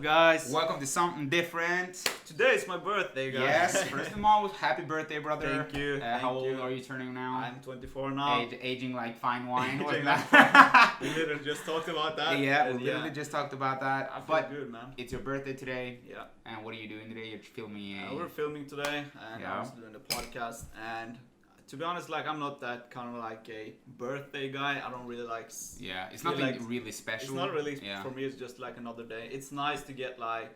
guys? Welcome to something different. Today is my birthday, guys. Yes, first of all, happy birthday, brother. Thank you. How old are you turning now? I'm 24 now. Aging like fine wine. Aging Wasn't like that? We literally just talked about that. Yeah, we literally just talked about that. I feel But good, man. it's your birthday today. Yeah. And what are you doing today? You're filming We're filming today, and Yeah. I'm also doing the podcast. And to be honest, like I'm not that kind of like a birthday guy. I don't really like. Yeah, it's feel nothing like- really special. It's not really Yeah. for me. It's just like another day. It's nice to get like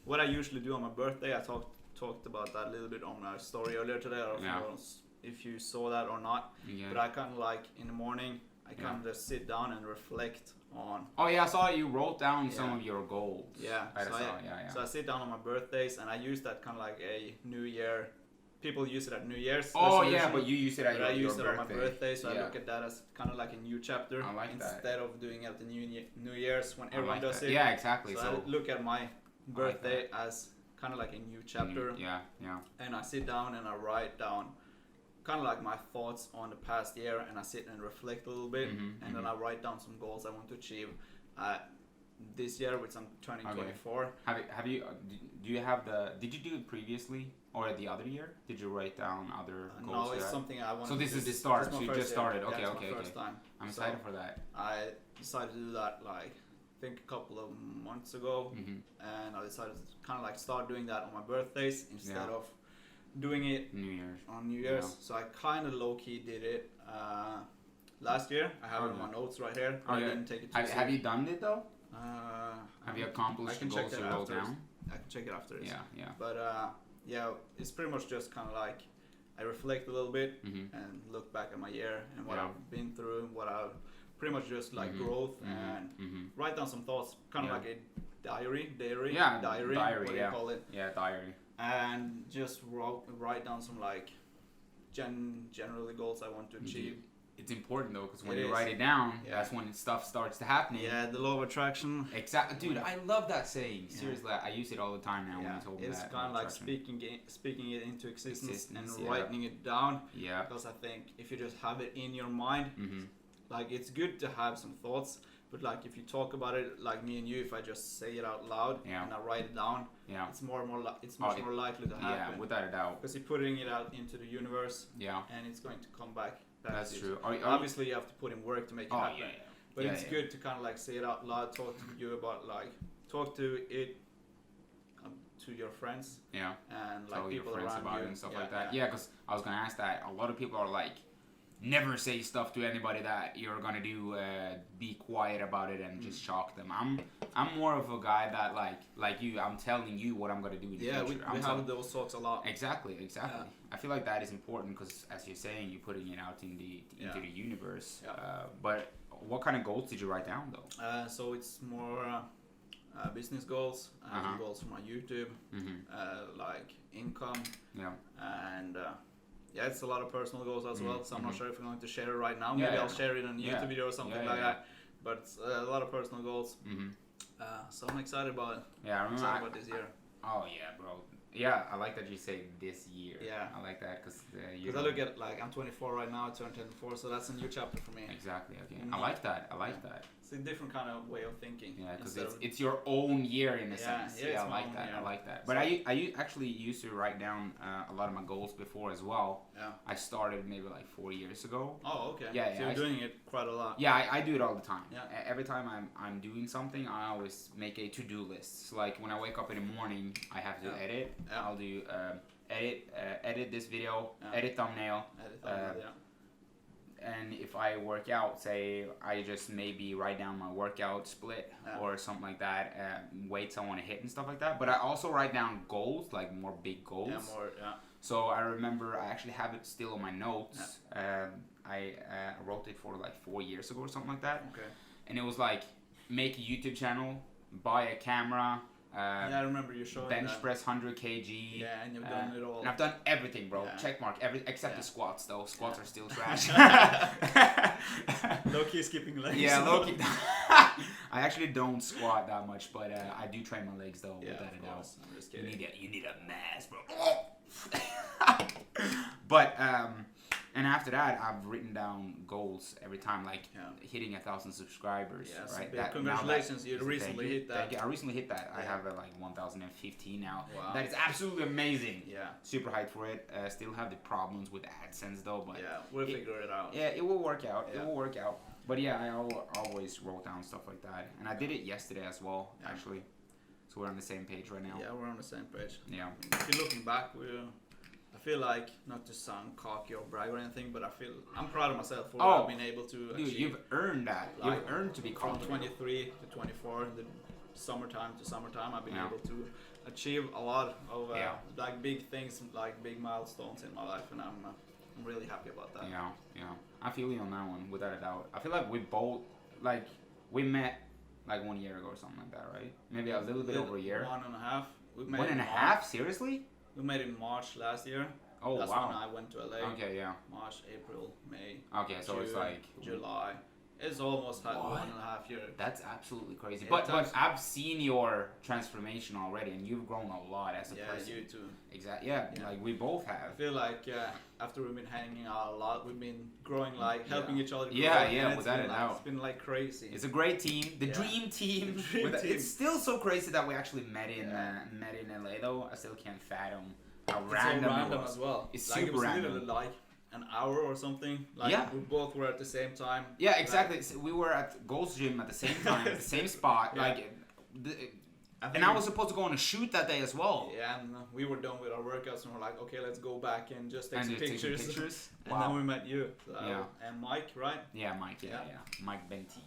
what I usually do on my birthday. I talked about that a little bit on our story earlier today. I don't Yeah. know if you saw that or not. Yeah. But I kind of like in the morning. I Yeah. kind of just sit down and reflect on. Oh yeah, I saw you wrote down some Yeah. of your goals. Yeah. I So saw. I, Yeah. So I sit down on my birthdays and I use that kind of like a New Year. People use it at New Year's. Oh yeah, resolution, but you use it at but I your use it on my birthday. birthday, so I Yeah. look at that as kind of like a new chapter I like that. instead of doing it at the New Year's when I everyone like does that. it. Yeah, exactly. So So I look at my like birthday as kind of like a new chapter, Yeah, yeah. and I sit down and I write down kind of like my thoughts on the past year, and I sit and reflect a little bit, Mhm, and then I write down some goals I want to achieve this year, which I'm turning Okay. 24. Have you do you have the? Did you do it previously or the other year? Did you write down other goals? No, for it's that? something I want. So to this do. is the start, This is my so you first just year. started. Yeah, Okay, it's okay, my first okay. time. I'm So excited for that. I decided to do that like I think a couple of months ago, Hmm. and I decided to kind of like start doing that on my birthdays instead Yeah. of doing it New Year's. on New Year's. Yeah. So I kind of low key did it last year. I have it in my notes right here. Oh, I yeah. didn't take it too Have you done it though? Have you I accomplished the can check goals that you wrote afterwards. down? I can check it after this. Yeah, yeah. But yeah, it's pretty much just kind of like I reflect a little bit Hmm. and look back at my year and what Yeah. I've been through, what I've pretty much just like Mhm. growth Mhm. and Hmm. write down some thoughts, kind of Yeah. like a diary, Yeah, diary, diary, what do yeah. you call it, Yeah, diary. and just write down some like generally goals I want to achieve. It's important though, because when It you is. write it down, Yeah. that's when stuff starts to happen. Yeah, the law of attraction. Exactly, dude. Yeah. I love that saying. Yeah. Seriously, I use it all the time now. When Yeah, you told me it's that. kind of like attraction. speaking it into existence and Yeah. writing it down. Yeah. Because I think if you just have it in your mind, Hmm. like it's good to have some thoughts, but like if you talk about it, like me and you, if I just say it out loud Yeah. and I write it down, Yeah. it's it's much more likely to Yeah, happen. without a doubt. Because you're putting it out into the universe, Yeah. and it's going to come back. That's to you. true. Obviously, you have to put in work to make it Oh happen. yeah. But Yeah, it's yeah. good to kind of like say it out loud, talk to you about like talk to it to your friends Yeah. and like Tell your people friends around about you it and stuff like that. Yeah, because I was gonna ask that. A lot of people are like, never say stuff to anybody that you're gonna do. Be quiet about it and just shock them. I'm more of a guy that like you. I'm telling you what I'm gonna do in the Yeah, future. we I'm have those talks a lot. Exactly. Yeah. I feel like that is important because, as you're saying, you're putting it out into Yeah. the universe. Yeah. But what kind of goals did you write down though? So it's more business goals, Uh-huh. goals for my YouTube, like income, Yeah. and yeah, it's a lot of personal goals as well. So I'm not Mhm. sure if I'm going to share it right now. Yeah, Maybe yeah. I'll share it on a Yeah. YouTube video or something Yeah, like yeah. that. But it's a lot of personal goals. Hmm. So I'm excited about it. Yeah. I I'm remember. excited about this year. Oh yeah, bro. Yeah, I like that you say this year. Yeah. I like that because Because I look at like I'm 24 right now, I turned 24, so that's a new chapter for me. Exactly. Okay. Mm. I like that. I like that. It's a different kind of way of thinking. Yeah, because instead of- it's your own year in a Yeah, sense. yeah, Yeah, it's I my like own that. year. I like that. But I actually used to write down a lot of my goals before as well. Yeah. I started maybe like 4 years ago. Oh, okay. Yeah, So yeah, you're I- doing it quite a lot. Yeah, I do it all the time. Yeah. Every time I'm doing something, I always make a to-do list. So like when I wake up in the morning, I have to Yeah. edit. Yeah. I'll do edit this video, Yeah. edit thumbnail, Yeah. and if I work out, say I just maybe write down my workout split Yeah. or something like that, weights I want to hit and stuff like that. But I also write down goals, like more big goals. Yeah, more, yeah. So I remember I actually have it still on my notes. I wrote it for like 4 years ago or something like that. Okay. And it was like make a YouTube channel, buy a camera, Yeah, I remember you showing bench that. press 100 kg. Yeah, and you've done it all. And I've done everything, bro. Yeah. Check mark except the squats though. Squats Yeah. are still trash. Low key skipping legs. Yeah, low key. I actually don't squat that much, but I do train my legs though. Yeah, without of a doubt. course. I'm just You kidding. need a mass, bro. But And after that, I've written down goals every time, like Yeah. hitting 1,000 subscribers. Yeah, so right. big That, congratulations, you thank recently hit that. Thank you. I recently hit that. I Yeah. have like 1,015 now. Wow. That is absolutely amazing. Yeah. Super hyped for it. Still have the problems with AdSense though, but Yeah, we'll figure it out. yeah, it will work out. Yeah. It will work out. But yeah, I always wrote down stuff like that, and I did it yesterday as well, Yeah. actually. So we're on the same page right now. Yeah, we're on the same page. Yeah. If you're looking back, I feel like, not to sound cocky or brag or anything, but I'm proud of myself for what Oh, I've been able to Dude, achieve. you've earned that. Like, You've earned to be From confident. 23 to 24, the summertime to summertime, I've been Yeah. able to achieve a lot of Yeah. like big things, like big milestones in my life, and I'm really happy about that. Yeah, yeah. I feel you on that one, without a doubt. I feel like we both, like, we met like 1 year ago or something like that, right? Maybe a little bit over a year. 1.5. We met 1.5? in March. Seriously? We met in March last year. Oh, That's when wow. I went to LA. Okay, yeah. March, April, May, Okay, so June, it's like July. It's almost like What? 1.5 years. that's absolutely crazy. It But does. I've seen your transformation already, and you've grown a lot as a Yeah, person. you too. Exactly. Yeah, Yeah. like we both I have. feel like after we've been hanging out a lot, we've been growing, like helping each other grow. Yeah, and yeah, it's without been a like, doubt. It's been like crazy. It's a great team, the Yeah. dream team. The dream team. It's still so crazy that we actually met in Yeah. met in LA though. I still can't fathom how It's random, so random it was. as well. It's like, it super was random. literally like an hour or something. Like Yeah. we both were at the same time. Yeah, exactly. So we were at Gold's Gym at the same time, at the same spot. Yeah. Like, think and I we- was supposed to go on a shoot that day as well. Yeah, and we were done with our workouts and we're like, okay, let's go back and just take And some just take some pictures. pictures. And then Wow. we met you. So, Yeah. And Mike, right? Yeah, Mike. Yeah, Yeah. yeah. Mike Benty.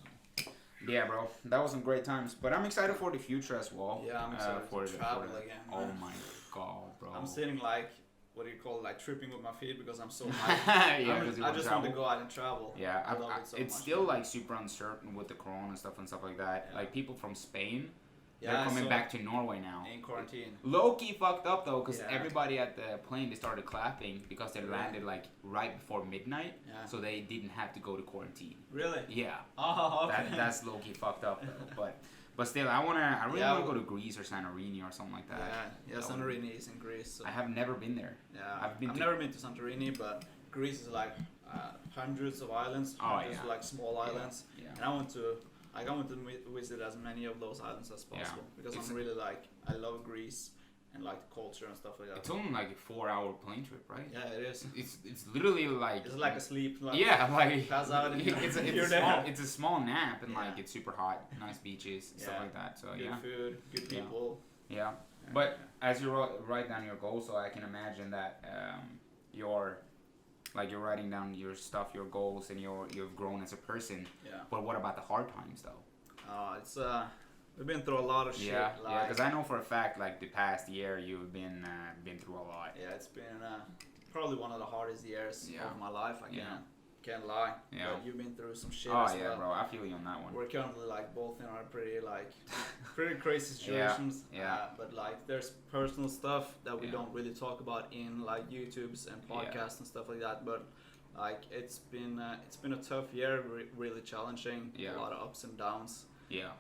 Yeah, bro. That was some great times. But I'm excited for the future as well. Yeah, I'm excited to travel again. Oh man. my god, bro. I'm sitting like, what do you call it, like tripping with my feet because I'm so yeah, hyped. because you I wanna just want to travel. go out and travel. Yeah, I love it so it's much, still man. like super uncertain with the corona and stuff like that. Yeah. Like people from Spain, Yeah, they're coming so- back to Norway now. in quarantine. Low key fucked up though, because Yeah. everybody at the plane they started clapping because they Yeah. landed like right before midnight, Yeah. so they didn't have to go to quarantine. Really? Yeah, Oh, okay. that's low key fucked up though. But still, I really Yeah, wanna go to Greece or Santorini or something like that. Yeah, That would- Santorini is in Greece. So. I have never been there. Yeah, I've been to- never been to Santorini, but Greece is like hundreds of islands, Oh, hundreds yeah. of like small islands, Yeah. and I want to visit as many of those islands as possible because It's- I'm really like I love Greece and like the culture and stuff like that. It's only like a 4-hour plane trip, right? Yeah, it is. It's literally like It's like a sleep. Like, yeah, like pass out and you're there. it's a small nap and Yeah. like it's super hot, nice beaches, stuff Yeah. like that. So good yeah, food, good Yeah. people. yeah. But as you write down your goals, so I can imagine that you're writing down your stuff, your goals, and you've grown as a person. Yeah. But what about the hard times though? It's we've been through a lot of shit. Yeah, like, because I know for a fact, like the past year, you've been through a lot. Yeah, it's been probably one of the hardest years Yeah. of my life. I Yeah. can't lie. Yeah. But you've been through some shit Oh as yeah, well. bro, I feel you on that one. We're currently like both in our pretty crazy situations. yeah. But like there's personal stuff that we Yeah. don't really talk about in like YouTubes and podcasts and stuff like that. But like it's been a tough year, really challenging. Yeah. A lot of ups and downs. Yeah,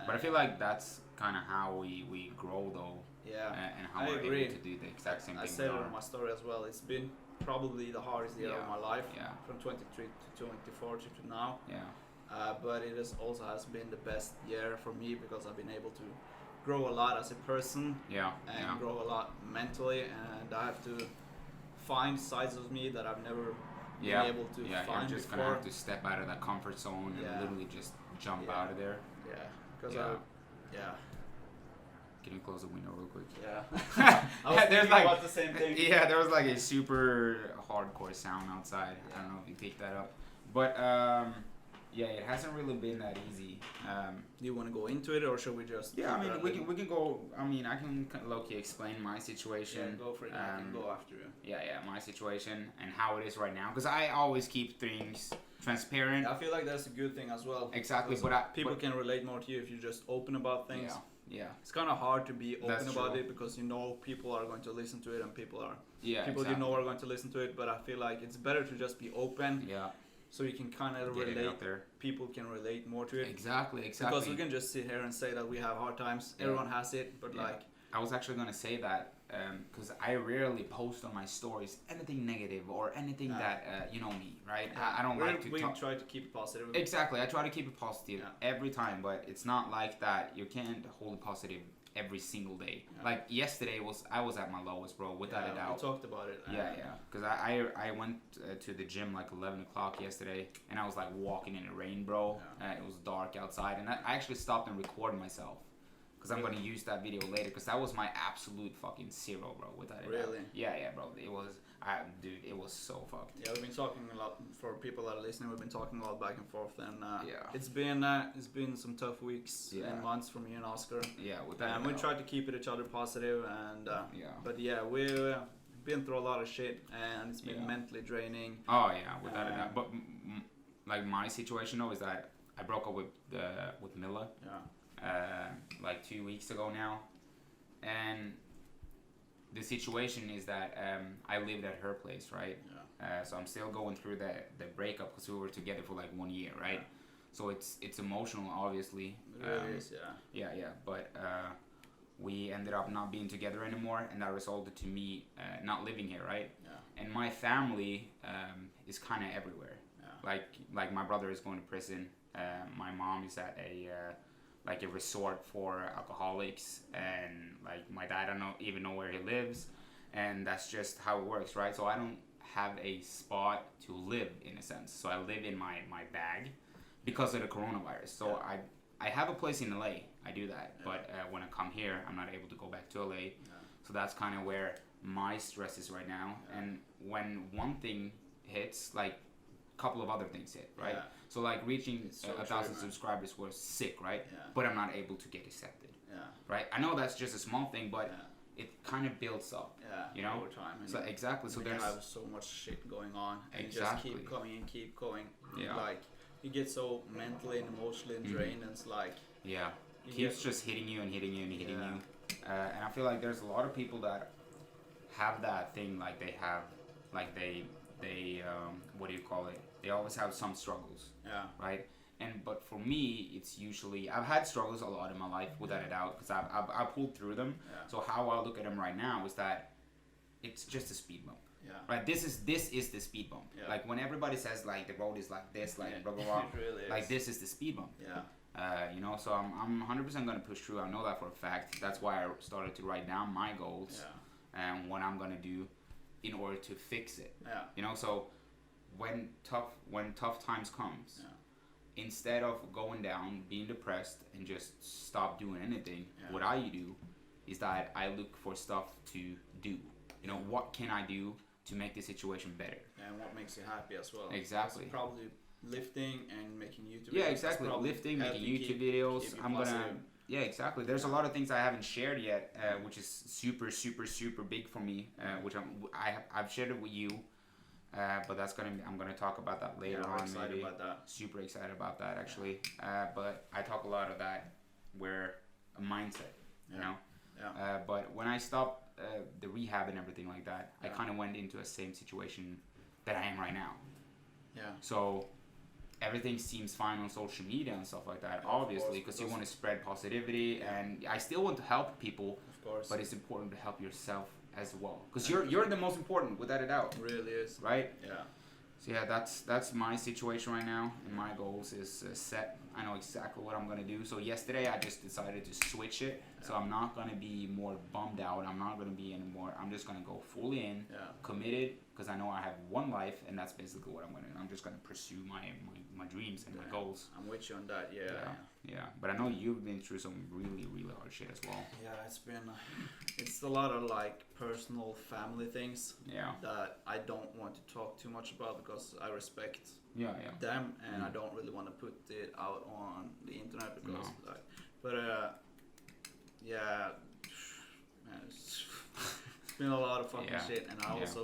but I feel like that's kind of how we grow though, yeah. and how I we're agree. able to do the exact same I thing. said it with in my story as well. It's been probably the hardest year of Yeah. my life, Yeah. from 23 to 24 to now. Yeah, But it has been the best year for me because I've been able to grow a lot as a person yeah, and yeah, grow a lot mentally, and I have to find sides of me that I've never yeah. been able to Yeah, find you're just before. gonna have to step out of that comfort zone and Yeah. literally just jump Yeah. out of there. Yeah, because Yeah. Can you close the window real quick? yeah. I was There's thinking like about the same thing. yeah, there was like a super hardcore sound outside. I don't know if you picked that up, but yeah, it hasn't really been that easy. Do you want to go into it, or should we just? Yeah, I keep mean, it we can go. I mean, I can low-key explain my Yeah, situation. go for it. I can go after you. Yeah, my situation and how it is right now. Because I always keep things transparent. I feel like that's a good thing as well. Exactly, because but people can relate more to you if you're just open about things. Yeah, It's kind of hard to be open That's about true. it because you know people are going to listen to it and people yeah. you exactly. know are going to listen to it. But I feel like it's better to just be open Yeah, so you can kind of get it relate. out there. People can relate more to it. Exactly. Because we can just sit here and say that we have hard times. Yeah. Everyone has it, but Yeah. like I was actually gonna say that because I rarely post on my stories anything negative or anything that you know me, right? I don't like to we talk. try to keep it positive. Exactly, I try to keep it positive every time, but it's not like that. You can't hold it positive every single day. Like yesterday I was at my lowest, bro, without a doubt. We talked about it. Because I went to the gym like 11 o'clock yesterday, and I was like walking in the rain, bro. It was dark outside, and I actually stopped and recorded myself. Because I'm going to use that video later, because that was my absolute fucking zero, bro, without a doubt. Really? Yeah, bro. It was, dude, it was so fucked. Yeah, we've been talking a lot, for people that are listening, we've been talking a lot back and forth, and it's been some tough weeks and months for me and Oscar. Yeah, without a doubt. We tried to keep each other positive, and but yeah, we've been through a lot of shit, and it's been mentally draining. Oh yeah, without a doubt. But like my situation though is that I broke up with Mila. Like 2 weeks ago now, and the situation is that I lived at her place, right? So I'm still going through the breakup, because we were together for like 1 year, right? So it's emotional, obviously. It really is, yeah. But we ended up not being together anymore, and that resulted to me not living here, right? And my family is kind of everywhere. Like my brother is going to prison. My mom is at a resort for alcoholics, and like my dad, I don't even know where he lives, and that's just how it works, right? So I don't have a spot to live, in a sense. So I live in my bag because of the coronavirus. So I have a place in LA. I do that, but when I come here, I'm not able to go back to LA. So that's kind of where my stress is right now. And when one thing hits, like a couple of other things hit, right? So like reaching 1,000 subscribers was sick, right? But I'm not able to get accepted. Right? I know that's just a small thing, but it kind of builds up. You know? Over time. So exactly. So there's have so much shit going on, and exactly. just keep going. Like you get so mentally and emotionally drained, and it's like keeps just hitting you and hitting you and hitting you. And I feel like there's a lot of people that have that thing, like they have, like they what do you call it? They always have some struggles. Right. But for me, it's usually, I've had struggles a lot in my life, without a doubt, because I've pulled through them. So how I look at them right now is that it's just a speed bump. Right. This is the speed bump. Like when everybody says like the road is like this, like blah blah blah. Really like this is the speed bump. You know, so I'm 100% gonna push through. I know that for a fact. That's why I started to write down my goals and what I'm gonna do in order to fix it. You know, so when tough times comes, instead of going down, being depressed, and just stop doing anything, what I do is that I look for stuff to do. You know, what can I do to make the situation better? And what makes you happy as well. Exactly. That's probably lifting and making YouTube videos. Yeah, exactly. Lifting, making YouTube videos. I'm gonna. Yeah, exactly. There's a lot of things I haven't shared yet, which is super, super, super big for me. Which I've shared it with you, but I'm gonna talk about that later on. Excited about that. Super excited about that actually. But I talk a lot of that where a mindset, you know. But when I stopped the rehab and everything like that, I kind of went into a same situation that I am right now. So everything seems fine on social media and stuff like that, obviously, because you want to spread positivity, and I still want to help people, of course, but it's important to help yourself as well, because you're the most important, without a doubt. It really is. Right? So yeah, that's my situation right now, and my goals is set. I know exactly what I'm gonna do. So yesterday I just decided to switch it. So I'm not gonna be more bummed out. I'm not gonna be anymore. I'm just gonna go fully in, committed, because I know I have one life, and that's basically what I'm gonna do. I'm just gonna pursue my dreams and my goals. I'm with you on that. Yeah. But I know you've been through some really, really hard shit as well. Yeah, it's a lot of like personal family things that I don't want to talk too much about, because I respect them, and I don't really want to put it out on the internet, because man, it's been a lot of fucking shit. And I also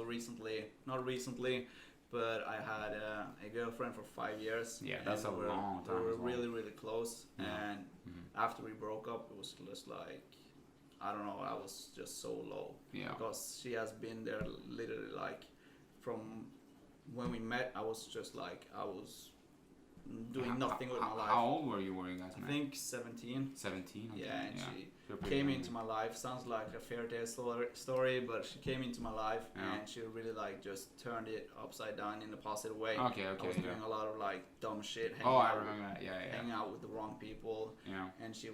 not recently, but I had a girlfriend for 5 years. That's a long time. We were really, really close, and after we broke up, it was just like, I don't know, I was just so low. Because she has been there literally, like, from when we met, I was just like, I was doing nothing with my life. How old were you when you guys met? I think 17. 17. Okay. Yeah, and she came into my life. Sounds like a fairy tale story, but she came into my life and she really like just turned it upside down in a positive way. Okay. I was doing a lot of like dumb shit. I remember that. Yeah. Hanging out with the wrong people. Yeah. And she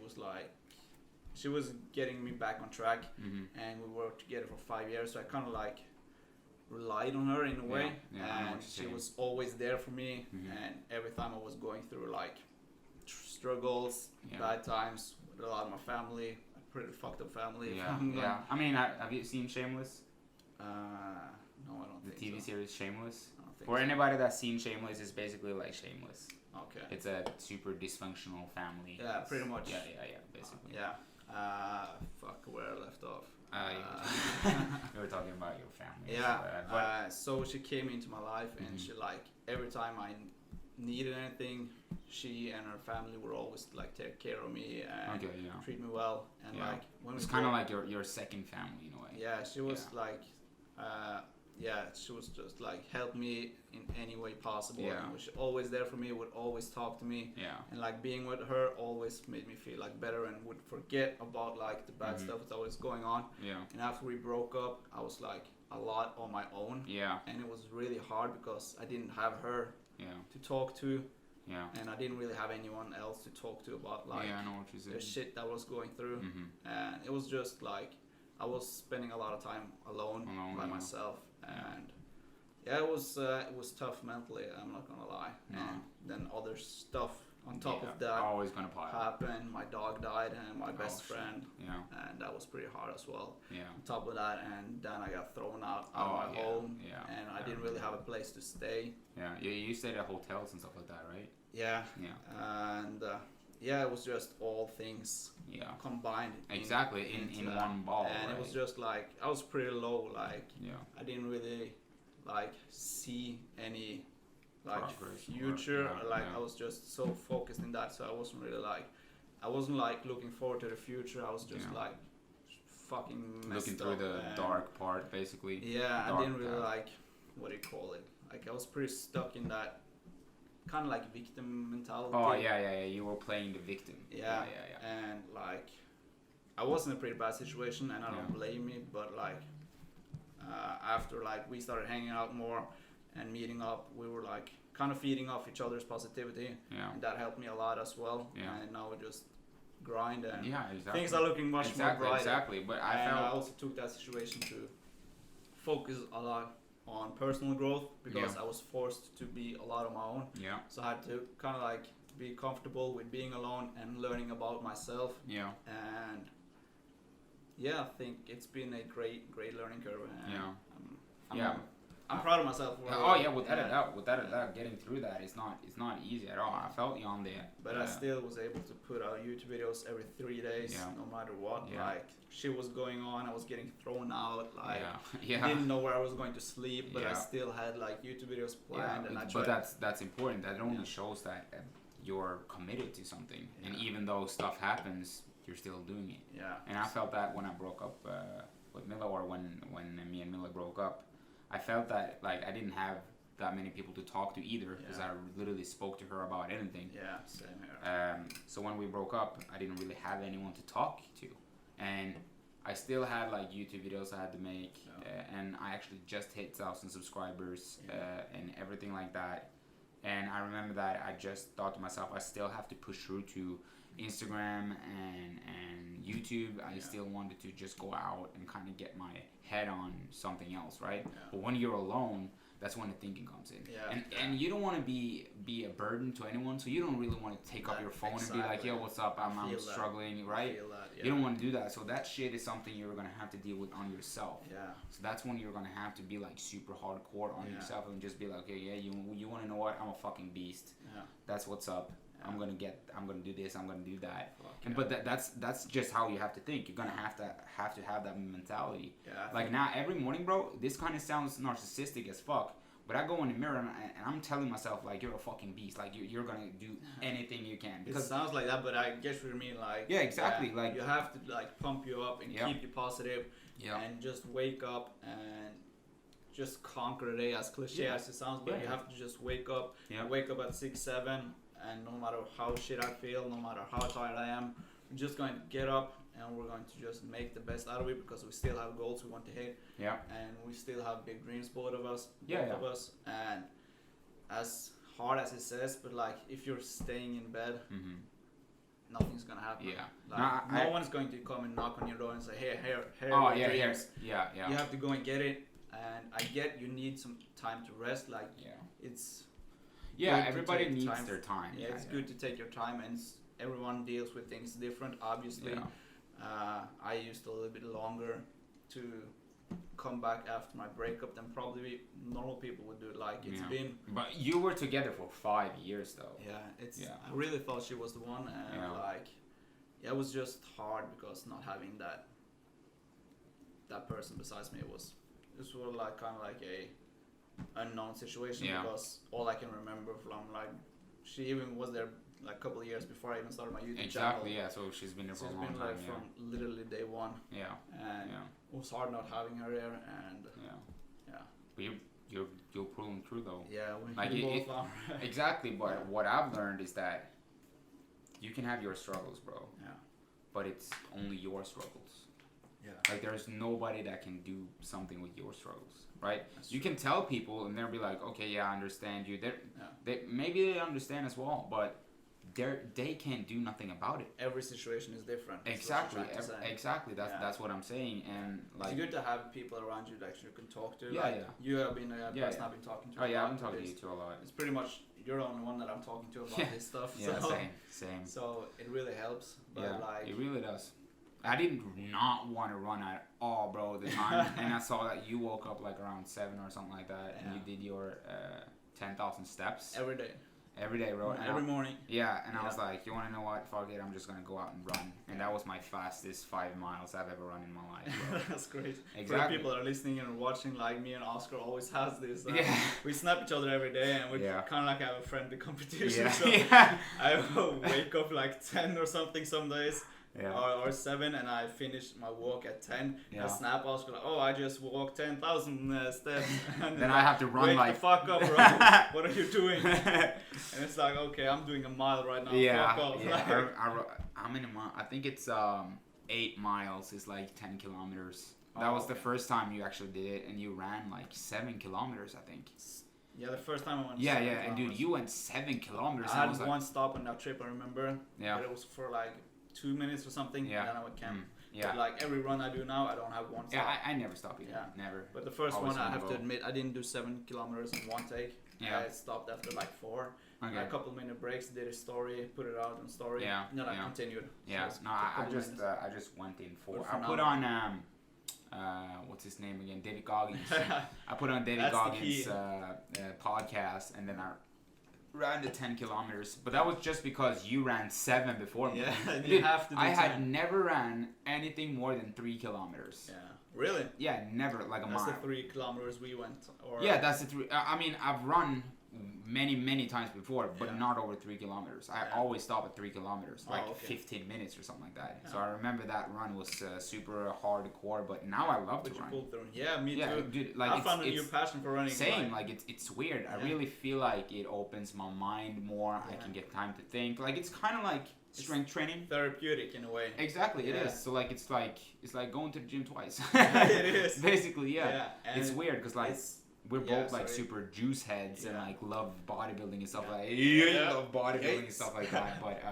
was getting me back on track, and we worked together for 5 years. So I kind of like relied on her in a way, and she was always there for me. And every time I was going through like struggles, bad times with a lot of my family, a pretty fucked up family. Yeah. I mean, have you seen Shameless? No, I don't think the TV series Shameless. I don't think For anybody that's seen Shameless, it's basically like Shameless. Okay. It's a super dysfunctional family. Yeah, pretty much. Yeah, basically. Fuck, where I left off. We were talking about your family. Yeah. So she came into my life, and she like every time I needed anything, she and her family would always like take care of me and treat me well. And like when it's kind of like your second family in a way. Yeah, she was like, she was just like help me in any way possible. Yeah. And was always there for me. Would always talk to me. Yeah. And like being with her always made me feel like better and would forget about like the bad stuff that was going on. Yeah. And after we broke up, I was like a lot on my own. Yeah. And it was really hard because I didn't have her to talk to. Yeah. And I didn't really have anyone else to talk to about like I know what you're saying. the shit that I was going through. And it was just like I was spending a lot of time alone by myself, and it was tough mentally. I'm not gonna lie. No. And then other stuff on top of that always gonna pile happened. My dog died, and my best friend. Yeah. And that was pretty hard as well. Yeah. On top of that, and then I got thrown out of my home. Yeah. And I didn't really have a place to stay. Yeah. You stayed at hotels and stuff like that, right? Yeah. Yeah. And it was just all things combined. Exactly, in one ball. And it was just like, I was pretty low, like, I didn't really, like, see any, like, progress, future. I was just so focused in that, so I wasn't really, like, looking forward to the future. I was just, like, fucking messed looking through the dark part, basically. Yeah, I didn't really, like, what do you call it? Like, I was pretty stuck in that kind of like victim mentality. Oh yeah. You were playing the victim. Yeah. And like, I was in a pretty bad situation, and I don't blame me. But like, after like we started hanging out more and meeting up, we were like kind of feeding off each other's positivity. Yeah. And that helped me a lot as well. Yeah. And now we just grind, and exactly. things are looking much more brighter. Exactly. But I also took that situation to focus a lot on personal growth because I was forced to be a lot on my own. Yeah. So I had to kind of like be comfortable with being alone and learning about myself. Yeah. And I think it's been a great learning curve. And I'm proud of myself. Without a doubt, getting through that is not easy at all. I felt you on there. But I still was able to put out YouTube videos every 3 days, no matter what. Yeah. Like shit was going on, I was getting thrown out. Like I didn't know where I was going to sleep, but I still had like YouTube videos planned. And but that's important. That only shows that you're committed to something, and even though stuff happens, you're still doing it. Yeah. And I felt that when I broke up with Mila, or when me and Mila broke up. I felt that like I didn't have that many people to talk to either, because I literally spoke to her about anything. Yeah, same here. So when we broke up, I didn't really have anyone to talk to, and I still had like YouTube videos I had to make, and I actually just hit 1,000 subscribers and everything like that. And I remember that I just thought to myself, I still have to push through to Instagram and YouTube. I still wanted to just go out and kind of get my head on something else, right? But when you're alone, that's when the thinking comes in. And you don't want to be a burden to anyone, so you don't really want to take up your phone and be like, yo, what's up? I'm struggling, right? You don't want to do that. So that shit is something you're going to have to deal with on yourself. So that's when you're going to have to be like super hardcore on yourself and just be like, okay, you want to know what? I'm a fucking beast. That's what's up. I'm gonna do this. I'm gonna do that. But that's just how you have to think. You're gonna have to have that mentality. Like now, every morning, bro. This kind of sounds narcissistic as fuck. But I go in the mirror and I'm telling myself like, you're a fucking beast. Like you're gonna do anything you can. Because it sounds like that, but I guess what you mean. Like exactly. Like you have to like pump you up and keep you positive. And just wake up and just conquer the day, as cliche as it sounds, but you have to just wake up at 6, 7, and no matter how shit I feel, no matter how tired I am, we're just going to get up and we're going to just make the best out of it, because we still have goals we want to hit. Yeah. And we still have big dreams, both of us. And as hard as it says, but like if you're staying in bed, nothing's gonna happen. Yeah. Like, no one's going to come and knock on your door and say, hey, here are your dreams. Yeah. You have to go and get it. And I get you need some time to rest. Like it's everybody needs their time. Yeah, it's good to take your time, and everyone deals with things different. Obviously, I used a little bit longer to come back after my breakup than probably normal people would do. Like it's been. But you were together for 5 years though. Yeah, I really thought she was the one, and it was just hard because not having that person besides me was like kind of like a unknown situation, because all I can remember from like she even was there like a couple of years before I even started my YouTube channel. So she's been there for a long time. Like from literally day one. And it was hard not having her there, and but you're pulling through though. We both are. Exactly, but what I've learned is that you can have your struggles, bro. But it's only your struggles. Like there's nobody that can do something with your struggles, right? You can tell people and they'll be like, okay, I understand you. They maybe they understand as well, but they can't do nothing about it. Every situation is different. Exactly. That's what I'm saying. And like, it's good to have people around you that you can talk to. You have been a person I've been talking to. I've been talking to you too a lot. It's pretty much you're the only one that I'm talking to about this stuff. Same. So it really helps. But it really does. I did not want to run at all, bro, at the time. And I saw that you woke up like around 7 or something like that, and you did your 10,000 steps. Every day. Every day, bro. Every morning. Yeah, and I was like, you want to know what? Fuck it, I'm just going to go out and run. And that was my fastest 5 miles I've ever run in my life, bro. That's great. Exactly. For people that are listening and watching, like me and Oscar always has this. We snap each other every day, and we kind of like have a friendly competition. So I will wake up like 10 or something some days. Or 7, and I finish my walk at 10. I snap Oscar like, I just walked 10,000 steps. And then I have to run like, the fuck up, bro. What are you doing? And it's like, okay, I'm doing a mile right now. Fuck up. I'm in a mile. I think it's 8 miles is like 10 kilometers. That was the first time you actually did it, and you ran like 7 kilometers, I think. Yeah, the first time I went. And dude, you went 7 kilometers. I had one stop on that trip, I remember. But it was for like 2 minutes or something, and then I would camp. But like every run I do now, I don't have one stop. I never stop either. Never. But the first one, I have to admit, I didn't do 7 kilometers in one take. I stopped after like 4. Okay. A couple minute breaks, did a story, put it out on story. And then I continued. I just went in 4. I put on what's his name again? David Goggins. I put on David Goggins' podcast, and then I ran the 10 kilometers, but that was just because you ran 7 before me. You have to do I had never ran anything more than 3 kilometers. Really? Yeah, never, like a mile. That's the 3 kilometers we went. That's the 3. I mean, I've run many times before, but not over 3 kilometers. I always stop at 3 kilometers, 15 minutes or something like that. So I remember that run was super hardcore, but now I love to run. Pulled through. Yeah, me too. Dude, like I found a new passion for running. Same, like it's weird. I really feel like it opens my mind more. I can get time to think. Like it's kind of like strength training. Therapeutic in a way. Exactly, it is. So like it's like going to the gym twice. It is. Basically, it's weird because like. We're both like super juice heads and like love bodybuilding and stuff like that. Love bodybuilding and stuff like that. But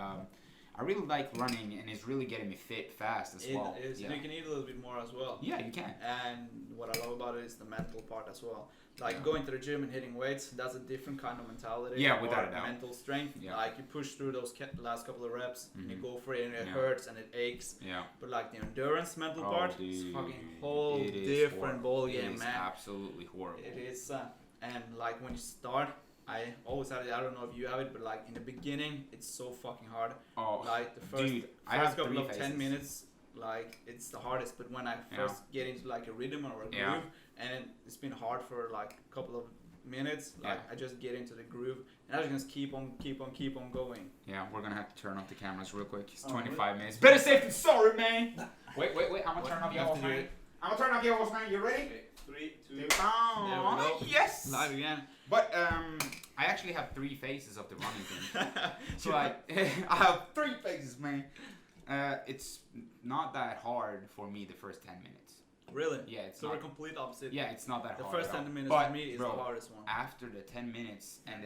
I really like running, and it's really getting me fit fast as well. It is. And you can eat a little bit more as well. Yeah, you can. And what I love about it is the mental part as well. Like going to the gym and hitting weights, that's a different kind of mentality. Yeah, without a doubt. Mental strength. Like you push through those last couple of reps, and you go for it, and it hurts and it aches. Yeah. But like the endurance mental part, it's fucking whole different ball game, man. It is absolutely horrible. It is, and like when you start, I always had it. I don't know if you have it, but like in the beginning, it's so fucking hard. Like the first couple of 10 minutes, like it's the hardest. But when I first get into like a rhythm or a groove, and it's been hard for like a couple of minutes, like I just get into the groove, and I just keep on going. Yeah, we're gonna have to turn off the cameras real quick. It's 25 minutes. Better safe than sorry, man. Wait. I'm gonna turn off your phone. I'm gonna turn off your host, man. You ready? Okay. 3, 2, 1. Oh, yes. Live again. But I actually have 3 phases of the running thing. So I have 3 phases, man. It's not that hard for me the first 10 minutes. Really? Yeah, it's so we're complete opposite. Yeah, it's not that hard. The first 10 minutes for me is the hardest one. After the 10 minutes and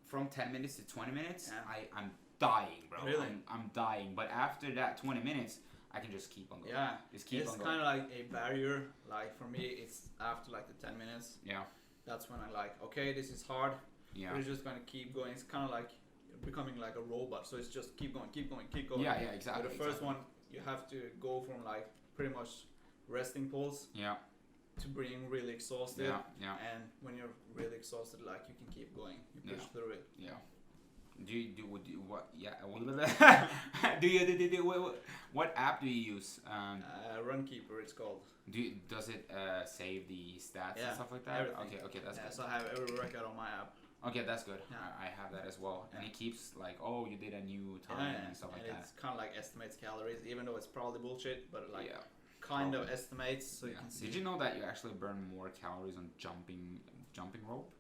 from 10 minutes to 20 minutes, I'm dying, bro. Really? I'm dying. But after that 20 minutes, I can just keep on going. Yeah, just keep on going. It's kind of like a barrier. Like for me, it's after like the 10 minutes. Yeah. That's when I like, okay, this is hard. Yeah. But it's just gonna keep going. It's kind of like becoming like a robot. So it's just keep going, keep going, keep going. Yeah, yeah, exactly. But the first one, you have to go from like pretty much resting pulse. Yeah. To being really exhausted. Yeah, yeah. And when you're really exhausted, like you can keep going. You push through it. Yeah. Do you what? Yeah. What app do you use? Runkeeper, it's called. Does it save the stats and stuff like that? Everything. Okay, that's good. So I have every workout on my app. Okay, that's good. Yeah. I have that as well, and it keeps like, oh, you did a new time and stuff like that. It's kind of like estimates calories, even though it's probably bullshit, but like kind of estimates, so you can see. Did you know that you actually burn more calories on jumping rope?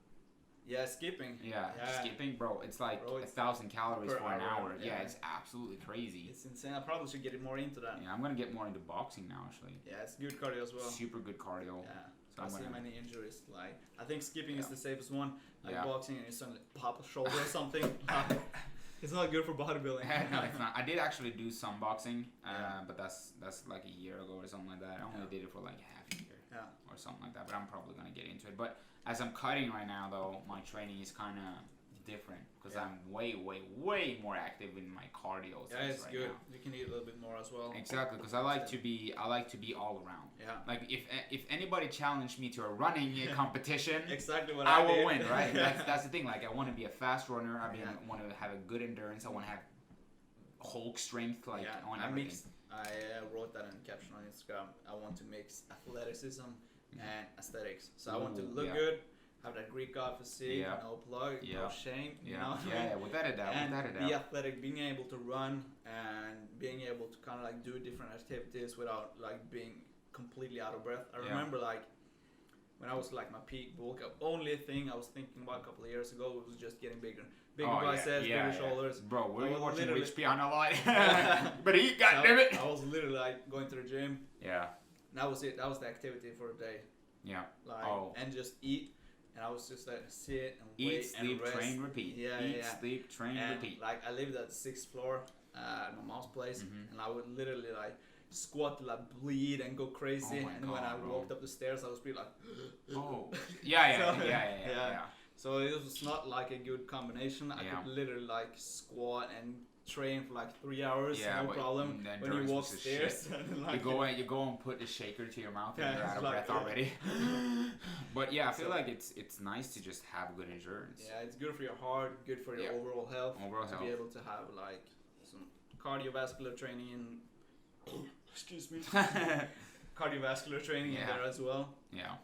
Yeah, skipping. Yeah, skipping, bro. It's like 1,000 calories for an hour. Yeah, it's absolutely crazy. It's insane. I probably should get more into that. Yeah, I'm gonna get more into boxing now, actually. Yeah, it's good cardio as well. Super good cardio. Yeah. So I see many injuries. Like I think skipping is the safest one. Like boxing, and you suddenly pop a shoulder or something. It's not good for bodybuilding. No, it's not. I did actually do some boxing, but that's like a year ago or something like that. I only did it for like half a year or something like that. But I'm probably gonna get into it. But as I'm cutting right now, though, my training is kind of different because I'm way more active in my cardio. Yeah, it's right good. now. You can eat a little bit more as well. Exactly, because I like to be all around. Yeah. Like if anybody challenged me to a running competition, exactly what I will win, right? That's the thing. Like I want to be a fast runner. I want to have a good endurance. I want to have Hulk strength. Like on everything. I wrote that in the caption on Instagram. I want to mix athleticism and aesthetics. So I want to look good, have that Greek god physique, no plug, no shame, you know? Yeah, without a doubt, be athletic, being able to run and being able to kind of like do different activities without like being completely out of breath. I remember like when I was like my peak bulk, only thing I was thinking about a couple of years ago was just getting bigger. Bigger biceps, bigger shoulders. Bro, we're watching Rich Piana live. But he got it. I was literally like going to the gym. Yeah. That was it. That was the activity for the day. Yeah. Like and just eat, and I was just like sit and eat, wait sleep, and rest. Train, repeat. Yeah, eat, sleep, train, repeat. Like I lived at the 6th floor at my mom's place, and I would literally like squat till I bleed and go crazy. And when I walked up the stairs, I was pretty like. Oh. Yeah. So it was not like a good combination. I could literally like squat and train for like 3 hours, no problem. When you walk stairs, like you go and put the shaker to your mouth and you're out of breath already. But I feel like it's nice to just have good endurance. Yeah, it's good for your heart, good for your overall health. To be able to have like some cardiovascular training and excuse me, cardiovascular training in there as well. Yeah.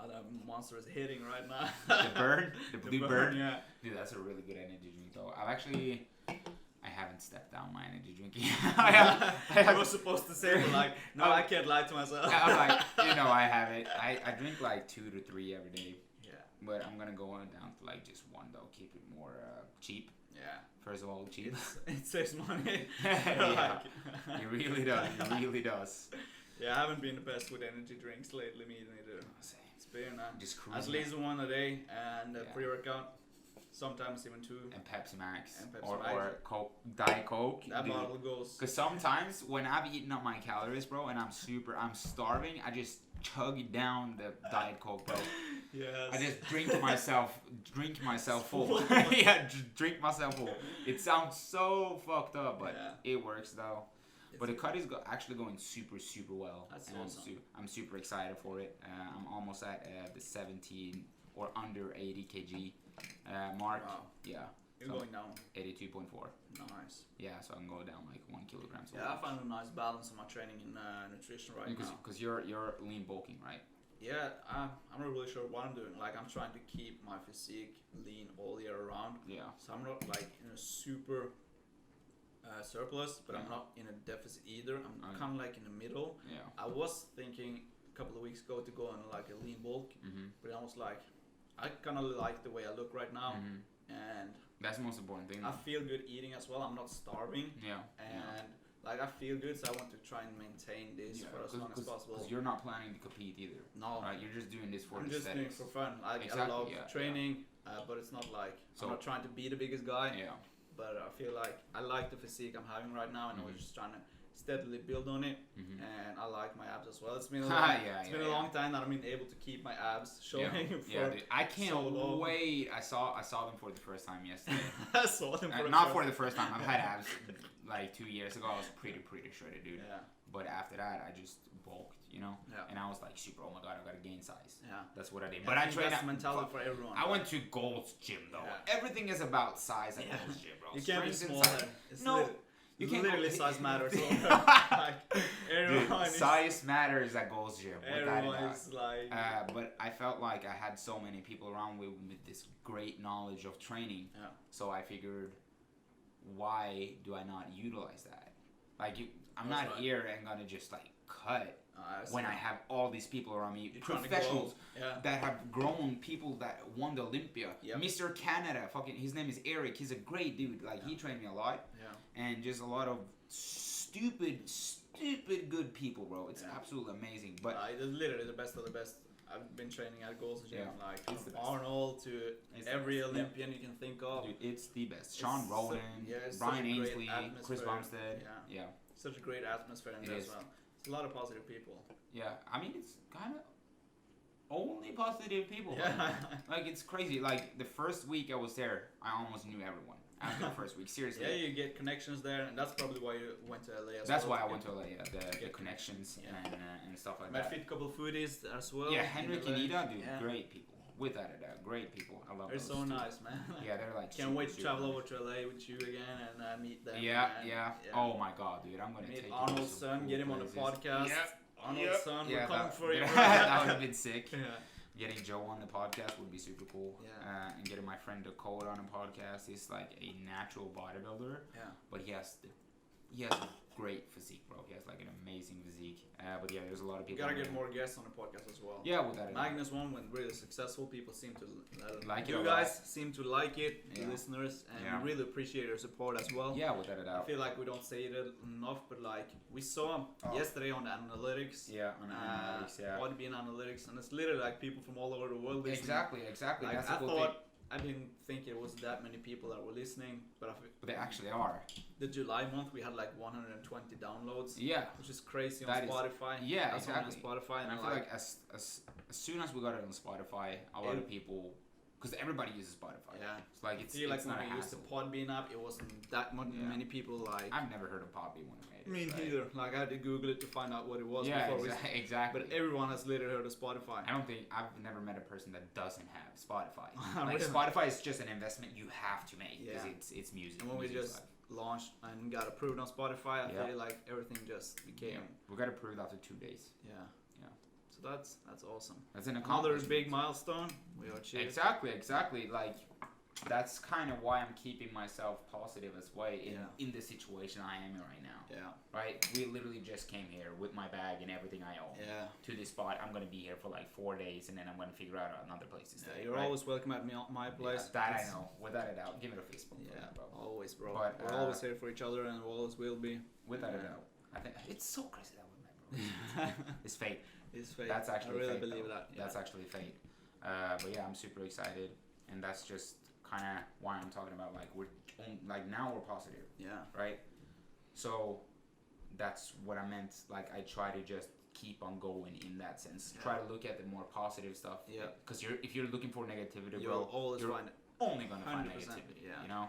That monster is hitting right now. The blue burn. Yeah. Dude, that's a really good energy drink though. I haven't stepped down my energy drink yet. I was supposed to say, but like, no, I can't lie to myself. I'm like, I have it. I drink like 2 to 3 every day. Yeah. But I'm gonna go on down to like just 1 though. Keep it more cheap. Yeah. First of all, cheap. It saves money. Yeah. It really does. It really does. Yeah, I haven't been the best with energy drinks lately, me neither. It's been just at least 1 a day and pre-workout. Sometimes even 2. And Pepsi Max. Or Coke, Diet Coke. That bottle goes. Because sometimes when I've eaten up my calories, bro, and I'm starving, I just chug down the Diet Coke, bro. Yes. I just drink myself full. Just drink myself full. It sounds so fucked up, but it works though. But the cut is actually going super, super well. That's and awesome. I'm super excited for it. I'm almost at the 17 or under 80 kg mark. Wow. Yeah. You're going down. 82.4. Nice. Yeah, so I can go down like 1 kilogram. Yeah, I find a nice balance in my training in nutrition right now. Because you're lean bulking, right? Yeah, I'm not really sure what I'm doing. Like I'm trying to keep my physique lean all year round. Yeah. So I'm not like in a super surplus, but I'm not in a deficit either. I'm kind of like in the middle. Yeah. I was thinking couple of weeks ago to go on like a lean bulk, but I was like, I kind of like the way I look right now, and that's the most important thing. I feel good eating as well. I'm not starving. Yeah. And like I feel good, so I want to try and maintain this for as long as possible. Because you're not planning to compete either. No. Right? You're just doing this for I'm just doing it for fun. I love training, but it's not like I'm not trying to be the biggest guy. Yeah. But I feel like I like the physique I'm having right now, and I'm just trying to steadily build on it. And I like my abs as well. It's been a long time that I've been able to keep my abs showing. Dude. I can't wait. I saw them for the first time yesterday. I saw them for the first time. I've had abs like 2 years ago. I was pretty shredded, dude. Yeah. But after that, I just bulked, you know. Yeah. And I was like, super. Oh my god, I gotta gain size. Yeah. That's what I did. Yeah, but I trained that's mentality for everyone. I went to Gold's Gym though. Yeah. Everything is about size at Gold's Gym, bro. You can't be smaller. No. You can't literally size matters. Dude, size matters at Gold's Gym. Everyone is like. But I felt like I had so many people around me with this great knowledge of training. Yeah. So I figured, why do I not utilize that? Like, I'm not here and gonna just like cut when I have all these people around me, professionals that have grown, people that won the Olympia, Mr. Canada, his name is Eric. He's a great dude. Like he trained me a lot, and just a lot of stupid good people, bro. It's absolutely amazing. But it's literally the best of the best. I've been training at Gold's Gym, like it's Arnold to every Olympian you can think of. Dude, it's the best. Sean Rowland, Brian Ainsley, Chris Bumstead. Yeah. Such a great atmosphere in there as well. It's a lot of positive people. Yeah, I mean it's kind of only positive people. Yeah. Like it's crazy. Like the first week I was there, I almost knew everyone. After the first week, seriously. Yeah, you get connections there, and that's probably why you went to LA as well. That's why I went to LA, the connections and stuff like that. Met fit a couple of foodies as well. Yeah, Henrik and Ida, dude, great people. Without a doubt, great people. I love them. They're so nice, man. Yeah, they're like. Can't wait to travel over to LA with you again and meet them. Yeah. Oh my god, dude, I'm gonna take Arnold's son, get him on the podcast. Yeah. Arnold's son, we're coming for you. That would have been sick. Yeah. Getting Joe on the podcast would be super cool. Yeah. And getting my friend Dakota on the podcast. He's like a natural bodybuilder. Yeah. But he has a great physique, bro. He has like an amazing physique. But yeah, there's a lot of people. You gotta get more guests on the podcast as well. Yeah, with that. Magnus one went really successful. People seem to like it. You guys seem to like it, the listeners, and we really appreciate your support as well. Yeah, without a doubt. I feel like we don't say it enough, but like we saw yesterday on the analytics. Yeah, on analytics. Yeah. Bodybuilding analytics, and it's literally like people from all over the world listening. Exactly. Like, I thought. I didn't think it was that many people that were listening, but they actually are. The July month we had like 120 downloads. Yeah, which is crazy on Spotify. Yeah, exactly. On Spotify, and I feel like as soon as we got it on Spotify, a lot of people, because everybody uses Spotify. Yeah, it's like it's. I feel like when we used the Podbean app, it wasn't that many people like. I've never heard of Podbean when I made it. Me neither. Like I had to Google it to find out what it was. Exactly. But everyone has literally heard of Spotify. I've never met a person that doesn't have Spotify. Like Spotify is just an investment you have to make because it's music. And when we just launched and got approved on Spotify, I feel like everything just became. Yeah. We got approved after 2 days. Yeah. So that's awesome. That's an another big milestone. We are cheers. Exactly. Like. That's kind of why I'm keeping myself positive as well in the situation I am in right now. Yeah. Right? We literally just came here with my bag and everything I own to this spot. I'm going to be here for like 4 days and then I'm going to figure out another place to stay. Yeah, you're always welcome at my place. Yeah, that I know. Without a doubt. Give it a Facebook. Yeah, bro. Always, bro. But, we're always here for each other and we always will be. Without a doubt. I think it's so crazy that we met, bro. It's fate. It's fate. That's actually I really fate, believe that. Yeah. That's actually fate. But yeah, I'm super excited. And that's just kind of why I'm talking about now we're positive. Yeah. Right. So that's what I meant. Like I try to just keep on going in that sense. Yeah. Try to look at the more positive stuff. Yeah. Because if you're looking for negativity, you'll always find only gonna find negativity. Yeah. You know.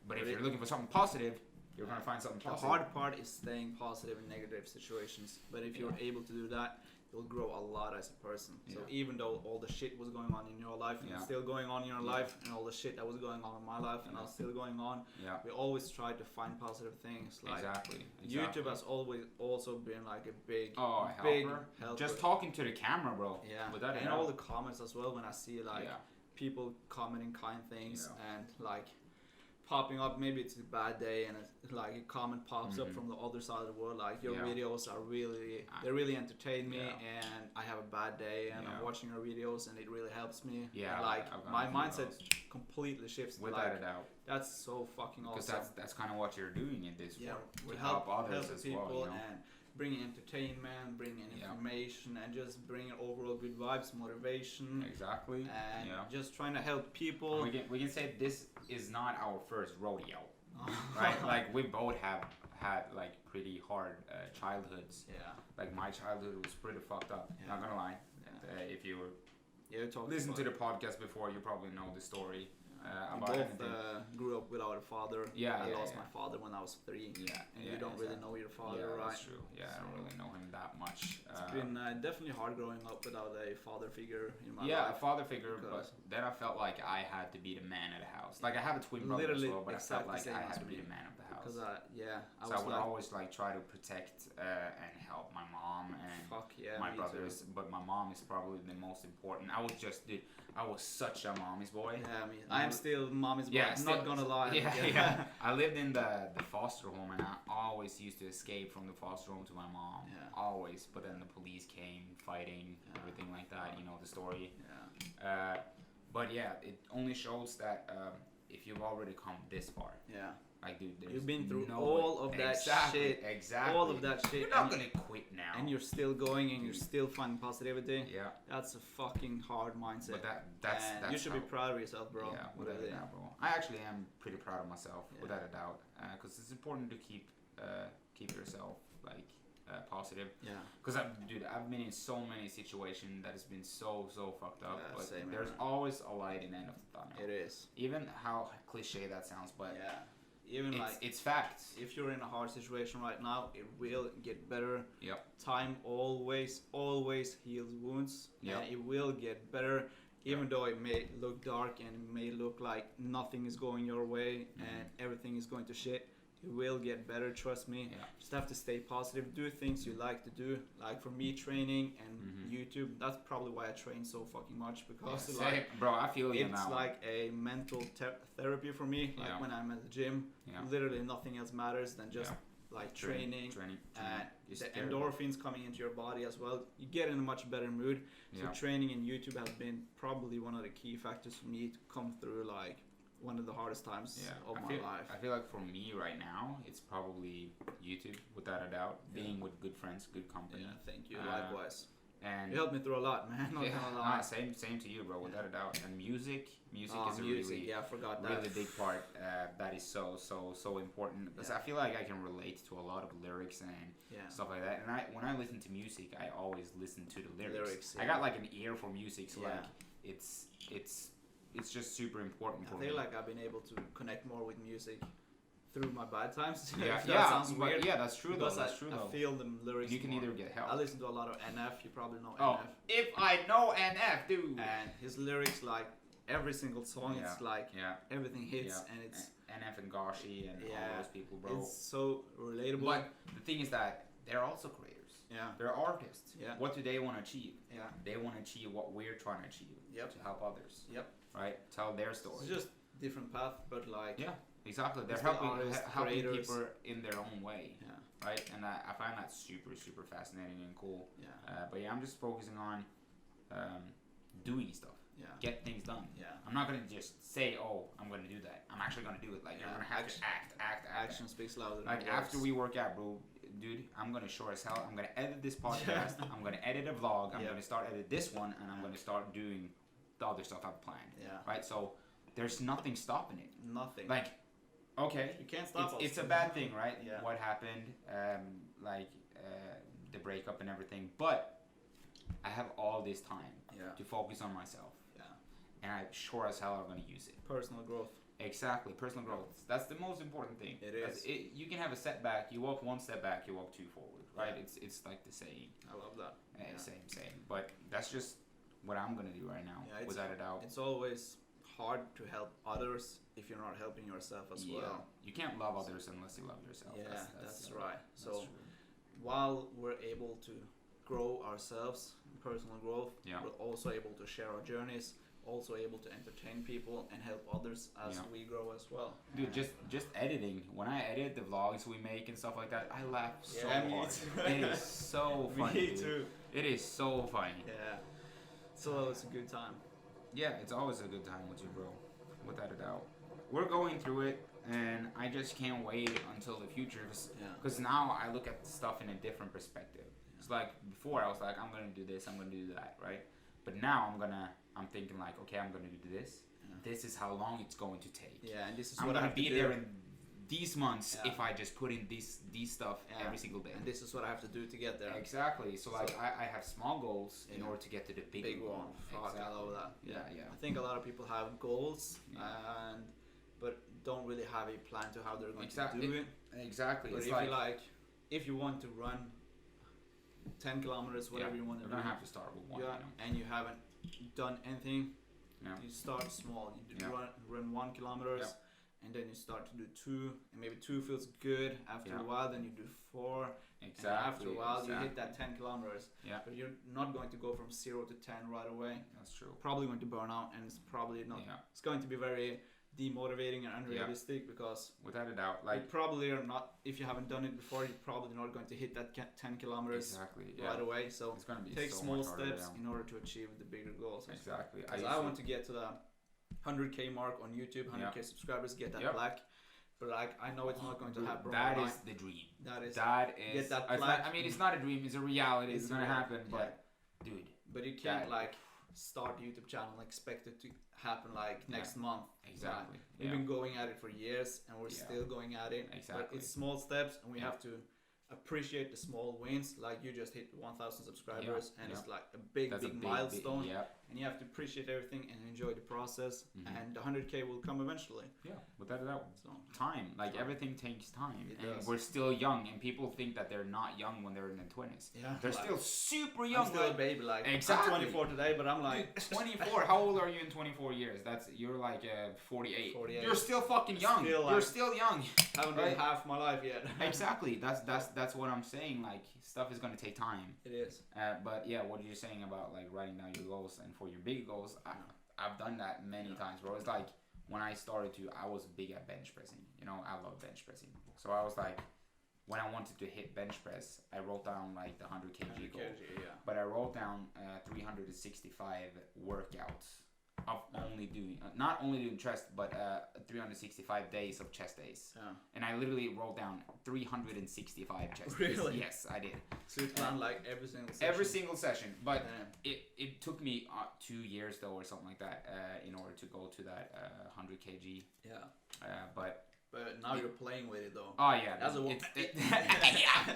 But if you're looking for something positive, you're gonna find something positive. The hard part is staying positive in negative situations. But if you're able to do that, you'll grow a lot as a person. So even though all the shit was going on in your life and still going on in your life, and all the shit that was going on in my life and are still going on, we always try to find positive things. Like exactly. YouTube has always also been like a big helper. Just talking to the camera, bro. Yeah. And all the comments as well when I see like people commenting kind things and like popping up. Maybe it's a bad day and it's like a comment pops up from the other side of the world. Like your videos are they really entertain me, and I have a bad day and I'm watching your videos and it really helps me. Yeah, and like my mindset completely shifts. Without a doubt. That's so fucking awesome. Because that's kind of what you're doing in this world. We to help others as people well. You know? And bringing entertainment, bringing information, and just bringing overall good vibes, motivation. Exactly. And just trying to help people. We can say this is not our first rodeo, right? Like we both have had like pretty hard childhoods. Yeah. Like my childhood was pretty fucked up. Not gonna lie. If you were listen to the podcast before, you probably know the story. We both grew up without a father. I lost my father when I was 3. And you don't really know your father, right? That's true. I don't really know him that much. It's been definitely hard growing up without a father figure in my life. Yeah, a father figure, but then I felt like I had to be the man of the house. Like I have a twin brother as well, but I felt like I had to be the man of the house. Because I would always like try to protect and help my mom and my brothers, but my mom is probably the most important. I was such a mommy's boy. Yeah, I am still mommy's boy. I'm not gonna lie. Yeah. I lived in the foster home, and I always used to escape from the foster home to my mom. Always. But then the police came, fighting, everything like that. You know the story. But yeah, it only shows that if you've already come this far. Like, dude, you've been through all of that shit. Exactly. All of that shit. You're not gonna quit now. And you're still going, and you're still finding positivity. That's a fucking hard mindset. But that's you should be proud of yourself, bro. Yeah, without a doubt, bro. I actually am pretty proud of myself, without a doubt, because it's important to keep yourself like positive. Because I've been in so many situations that has been so fucked up. But there's always a light in the end of the tunnel. It is. Even how cliche that sounds, but even it's facts. If you're in a hard situation right now, it will get better. Time always heals wounds. It will get better. Even though it may look dark and it may look like nothing is going your way and everything is going to shit, it will get better, trust me. Just have to stay positive, do things you like to do. Like for me, training and YouTube, that's probably why I train so fucking much, because bro, I feel you now. It's like a mental therapy for me. Like when I'm at the gym, literally nothing else matters than just like training. And the endorphins coming into your body as well. You get in a much better mood. So training and YouTube has been probably one of the key factors for me to come through like one of the hardest times of my life. I feel like for me right now, it's probably YouTube, without a doubt. Being with good friends, good company. Thank you. Likewise. And you helped me through a lot, man. Not gonna lie. Same to you, bro. Without a doubt. And music is a really, I forgot that. really big part. That is so important. Because I feel like I can relate to a lot of lyrics and stuff like that. And when I listen to music, I always listen to the lyrics. I got like an ear for music, so like it's just super important for me. I feel like I've been able to connect more with music through my bad times. That sounds weird. Yeah, that's true though. I feel the lyrics. You can either get help. I listen to a lot of NF. You probably know NF. If I know NF, dude. And his lyrics, like every single song, it's like everything hits, and it's NF and Gashi and all those people, bro. It's so relatable. But the thing is that they're also creators. They're artists. What do they want to achieve? They want to achieve what we're trying to achieve. To help others. Right? Tell their story. It's just different path, but like exactly. They're helping people in their own way. Right? And I find that super fascinating and cool. But I'm just focusing on doing stuff. Get things done. I'm not gonna just say, "Oh, I'm gonna do that." I'm actually gonna do it. Like you're gonna have to act. Action speaks louder than words. After we work out, bro, dude, I'm gonna sure as hell. I'm gonna edit this podcast. I'm gonna edit a vlog. I'm gonna start edit this one, and I'm gonna start doing the other stuff I've planned. Right. So there's nothing stopping it. Nothing. Like, okay, you can't stop. It's a bad thing, right? What happened? The breakup and everything, but I have all this time to focus on myself. And I sure as hell are going to use it. Personal growth. Exactly, personal growth. That's the most important thing. It is. You can have a setback. You walk one step back, you walk two forward, right? It's like the saying. I love that. Same. But that's just what I'm going to do right now, without a doubt. It's always hard to help others if you're not helping yourself as well. You can't love others unless you love yourself. That's right. So while we're able to grow ourselves, personal growth, we're also able to share our journeys also able to entertain people and help others as we grow as well. Dude, just editing. When I edit the vlogs we make and stuff like that, I laugh so hard. It is so funny. Me too. It is so funny. Yeah. So it's a good time. Yeah, it's always a good time with you, bro. Without a doubt. We're going through it, and I just can't wait until the future. Because now I look at stuff in a different perspective. It's like before I was like, I'm gonna do this, I'm gonna do that, right? But now I'm thinking like, okay, I'm gonna do this. This is how long it's going to take. Yeah, and this is I'm what I gonna have be to there do. in these months if I just put in these stuff every single day. And this is what I have to do to get there. Exactly. So like I have small goals in order to get to the big one. Fuck, exactly. I love that. Yeah. I think a lot of people have goals, but don't really have a plan to how they're going to do it. Exactly. But if you want to run 10 kilometers, whatever you want to do, you're gonna have to start with one. And you haven't done anything. You start small. You run 1 kilometer, and then you start to do 2, and maybe 2 feels good. After a while, then you do 4. Exactly. And after a while, you hit that 10 kilometers. Yeah. But you're not going to go from 0 to 10 right away. That's true. Probably going to burn out, and it's probably not. Yeah. It's going to be very demotivating and unrealistic because without a doubt, like you probably are not. If you haven't done it before, you're probably not going to hit that 10 kilometers right away. So it's going to be take small steps in order to achieve the bigger goals. Exactly. Because I want to get to the 100K mark on YouTube, 100K subscribers, get that plaque. But like I know it's not going to happen. That is the dream. That is get that plaque. I mean, it's not a dream; it's a reality. It's going to happen. But dude, but you can't start a YouTube channel and expect it to happen next month. Exactly. We've been going at it for years, and we're still going at it. Exactly. But it's small steps, and we have to appreciate the small wins. Like you just hit 1,000 subscribers, and it's like a big milestone. And you have to appreciate everything and enjoy the process. And the 100K will come eventually. Yeah, without a doubt. So time, everything takes time. And we're still young, and people think that they're not young when they're in their 20s. Yeah, they're still super young. I'm still a baby. Exactly. I'm 24 today, but I'm like 24. How old are you in 24 years? You're like 48. 48. You're still fucking young. You're still young. Haven't been half my life yet. Exactly. That's what I'm saying. Like stuff is gonna take time. It is. But yeah, what you're saying about writing down your goals and for your big goals, I've done that many times, bro. It's like when I started I was big at bench pressing. I love bench pressing. So I was like, when I wanted to hit bench press, I wrote down the 100 kg goal. But I wrote down 365 workouts of not only doing chest, but 365 days of chest days. Yeah. And I literally wrote down 365 chest days. Really? Yes, I did. So you planned every single session? Every single session. But it took me 2 years though or something like that in order to go to that 100 kg. Yeah. But now you're playing with it though. Oh yeah. That's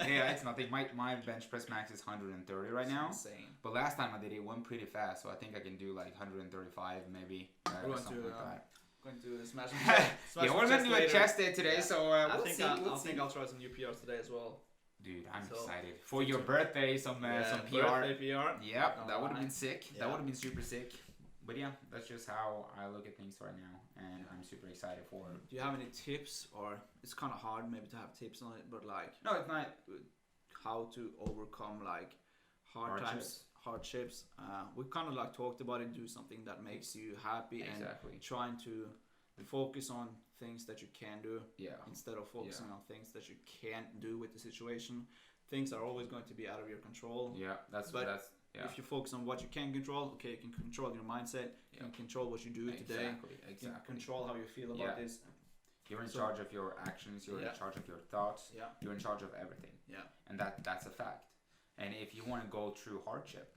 it's nothing. My bench press max is 130 right now. Insane. But last time I did it went pretty fast, so I think I can do 135 maybe. Or something like that. Going to smash. Yeah, we're gonna do a chest day today, so I think I'll try some new PRs today as well. Dude, I'm excited for your birthday. Some PR. Birthday PR. Yep, that would have been sick. Yeah. That would have been super sick. But yeah, that's just how I look at things right now, and I'm super excited for it. Do you have any tips, or it's kind of hard maybe to have tips on it, but no, it's not. How to overcome hardships. We kind of talked about it. Do something that makes you happy, and trying to focus on things that you can do instead of focusing on things that you can't do with the situation. Things are always going to be out of your control. Yeah, that's. If you focus on what you can control, you can control your mindset. You can control what you do today. Exactly. You can control how you feel about this. You're in charge of your actions. You're in charge of your thoughts. Yeah. You're in charge of everything. Yeah. And that's a fact. And if you want to go through hardship,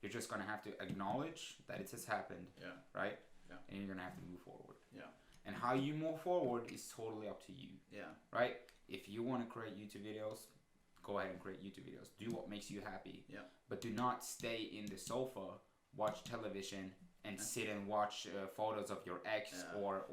you're just gonna have to acknowledge that it has happened. Yeah. Right. Yeah. And you're gonna have to move forward. Yeah. And how you move forward is totally up to you. Yeah. Right. If you want to create YouTube videos, go ahead and create YouTube videos. Do what makes you happy. Yeah. But do not stay in the sofa, watch television, and sit and watch photos of your ex or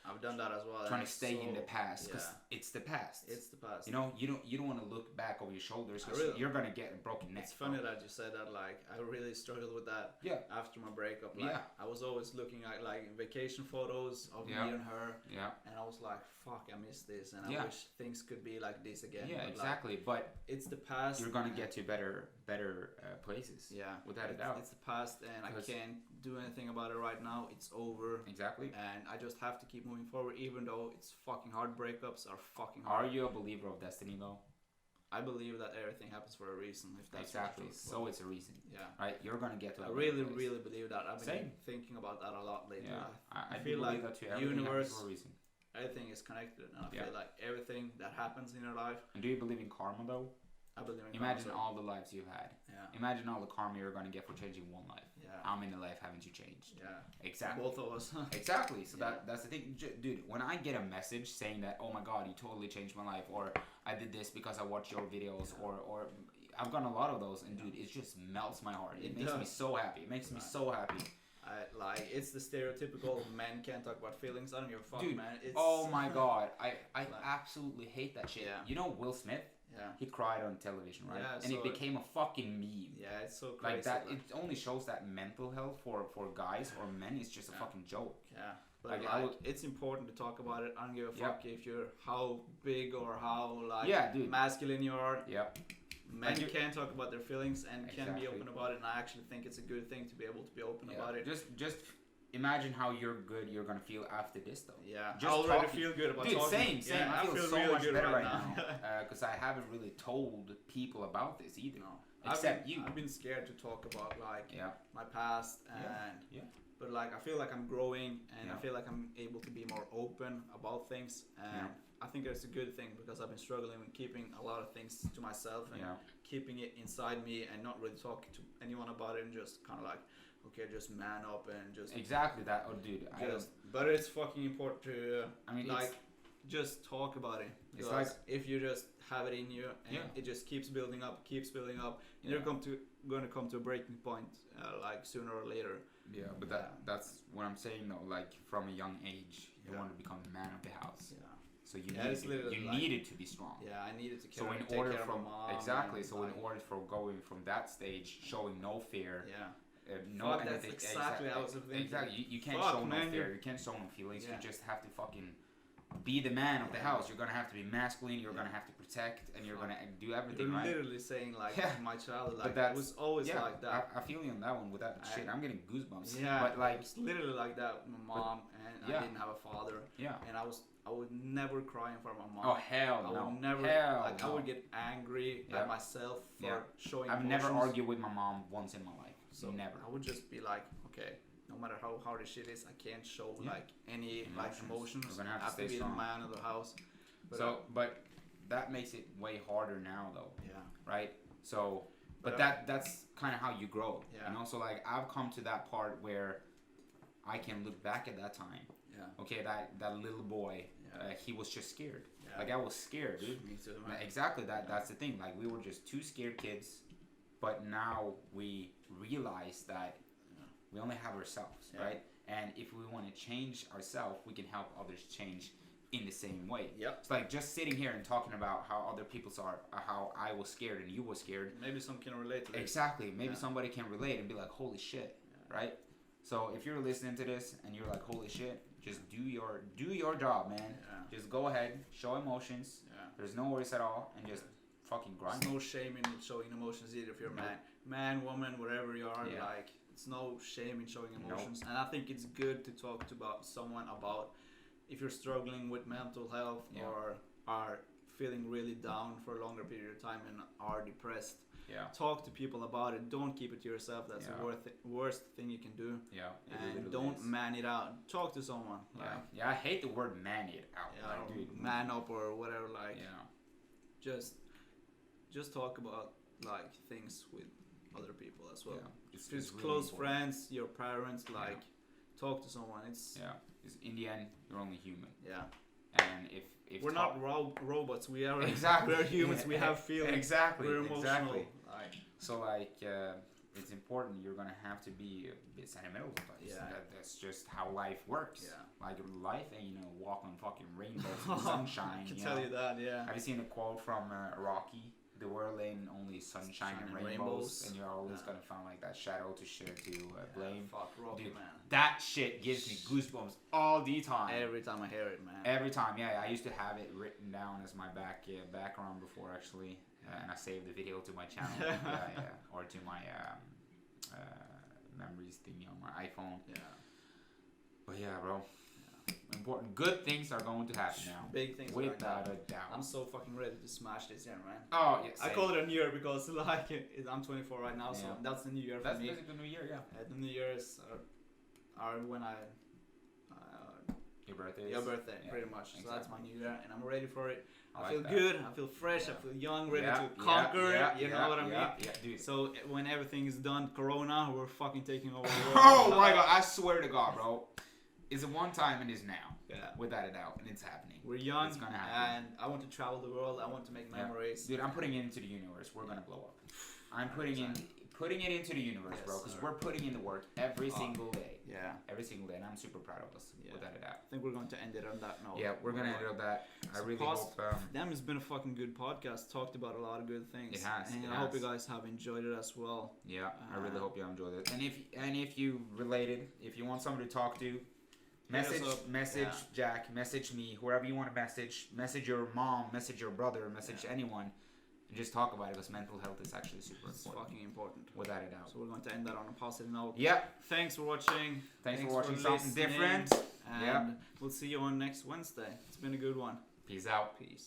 I've done that as well. Trying to stay in the past because it's the past. It's the past. You don't want to look back over your shoulders because you're gonna get a broken neck. It's funny that you said that. I really struggled with that. Yeah. After my breakup, I was always looking at vacation photos of me and her. Yeah. And I was like, fuck, I miss this, and I wish things could be like this again. Yeah, exactly. But it's the past. You're gonna get to better places. Yeah. Without a doubt. It's the past, and I can't do anything about it right now. It's over. Exactly. And I just have to keep moving forward, even though it's fucking hard. Breakups are fucking hard. Are you a believer of destiny though? I believe that everything happens for a reason. If that's exactly. So it's a reason. Yeah. Right. You're gonna get to. I really believe that. I've been thinking about that a lot lately. Yeah. I feel like that too. universe. For a reason. Everything is connected, and I feel like everything that happens in your life. And do you believe in karma though? I believe in Imagine karma. all the lives you've had. Yeah. Imagine all the karma you're gonna get for changing one life. Yeah. How many life haven't you changed? Yeah. Exactly. Both of us. Exactly. So that's the thing, dude. When I get a message saying that, oh my god, you totally changed my life, or I did this because I watched your videos, or I've gotten a lot of those, and dude, it just melts my heart. It makes me so happy. It makes me so happy. It's the stereotypical men can't talk about feelings. I don't give a fuck, dude, man. Oh my god, I absolutely hate that shit. Yeah. You know Will Smith? Yeah. He cried on television, right? Yeah, and it became a fucking meme. Yeah, it's so crazy. Like that, it only shows that mental health for guys or men is just a fucking joke. Yeah. But it's important to talk about it. I don't give a fuck if you're how big or how masculine you are. Yeah. Men can talk about their feelings and can be open about it, and I actually think it's a good thing to be able to be open about it. Just imagine how you're gonna feel after this though. Yeah, just I already feel good about talking. Same. I feel so really much better right now because I haven't really told people about this either. No. Except you. I've been scared to talk about my past and but I feel like I'm growing and I feel like I'm able to be more open about things and I think it's a good thing because I've been struggling with keeping a lot of things to myself and keeping it inside me and not really talking to anyone about it and just kind of just man up and just exactly that. Oh, dude, but it's fucking important to just talk about it. It's like if you just have it in you and it just keeps building up, and you're going to come to a breaking point sooner or later. Yeah, but that's what I'm saying though. Like from a young age, you want to become the man of the house. Yeah. So you needed to be strong. Yeah, I needed to take care of my mom. Exactly. So in order for going from that stage, showing no fear. Yeah. No anything. That's exactly what I was thinking. Exactly. You can't show no fear. You can't show no feelings. You just have to fucking be the man of the house. You're gonna have to be masculine. You're gonna have to protect, and you're gonna do everything. You're right? literally saying my childhood. It was always like that. I feel you on that one. With that shit, I'm getting goosebumps. Yeah, but it's literally like that. With my mom and I didn't have a father. Yeah, and I would never cry in front of my mom. Oh hell no! I would never. I would get angry at myself for showing. I've never argued with my mom once in my life. So never. I would just be like, okay, no matter how hard this shit is, I can't show any emotions. You're gonna have to stay strong. The man of the house. But that makes it way harder now, though. Yeah. Right. So, but that's kind of how you grow. Yeah. You know. So I've come to that part where I can look back at that time. Yeah. Okay, that little boy, he was just scared. Yeah. I was scared, dude. Me too, man. Exactly. That's the thing. We were just two scared kids, but now we realize that we only have ourselves, right? And if we want to change ourselves, we can help others change in the same way. Yep. It's just sitting here and talking about how other people are, how I was scared and you were scared. Maybe some can relate to it. Exactly. Maybe somebody can relate and be like, holy shit, right? So if you're listening to this and you're like, holy shit, just do your job, man. Yeah. Just go ahead, show emotions. Yeah. There's no worries at all, and just fucking grind. There's no shame in showing emotions either if you're a man, woman, whatever you are. It's no shame in showing emotions. And I think it's good to talk to someone about if you're struggling with mental health or are feeling really down for a longer period of time and are depressed. Yeah. Talk to people about it. Don't keep it to yourself. That's the worst thing you can do. Yeah. And don't man it out. Talk to someone. Yeah. I hate the word man it out. Yeah. Dude, man up or whatever. Just talk about things with other people as well. Yeah. It's really close friends, your parents. Talk to someone. It's in the end, you're only human. Yeah. And if we're not robots, we are exactly. We're humans. We have feelings. Exactly. We're emotional. Exactly. So it's important. You're gonna have to be a bit sentimental sometimes. Yeah. That's just how life works. Yeah. Life ain't walk on fucking rainbows and sunshine. I can tell you that. Yeah. Have you seen a quote from Rocky? The world ain't only sunshine and rainbows, and you're always gonna find that shadow to blame. Fuck Rocky, dude, man. That shit gives me goosebumps all the time. Every time I hear it, man. Every time, I used to have it written down as my background before actually, and I saved the video to my channel, or to my memories thingy on my iPhone. Yeah. But yeah, bro. Important, good things are going to happen now. Big things. Without a doubt. I'm so fucking ready to smash this year, man. Oh yeah. I call it a new year because like I'm 24 right now, so that's the new year for me. That's basically the new year, yeah. The new years are when I. Your birthday. Your birthday, pretty much. Exactly. So that's my new year, and I'm ready for it. I like feel that. good. I feel fresh. I feel young, ready to conquer. You know what I mean? Yeah, dude. So when everything is done, Corona, we're fucking taking over the world. Oh my God! I swear to God, bro. It's a one time and it's now. Yeah. Without a doubt, and it's happening. We're young, it's gonna happen. and I want to travel the world. I want to make memories. Dude, I'm putting it into the universe. We're gonna blow up. I'm putting it into the universe, bro, because we're putting in the work every single day. Yeah. Every single day, and I'm super proud of us. Without a doubt. I think we're going to end it on that note. Yeah, we're gonna end it on that. I really hope. Damn, it's been a fucking good podcast. Talked about a lot of good things. It has. And I hope you guys have enjoyed it as well. Yeah, I really hope you enjoyed it. And if you related, if you want someone to talk to, message Jack, message me, whoever you want to message your mom, message your brother, message anyone, and just talk about it because mental health is actually super important. It's fucking important. Without a doubt. So we're going to end that on a positive note. Yep. Thanks for watching. Thanks for watching something different. And we'll see you on next Wednesday. It's been a good one. Peace out. Peace.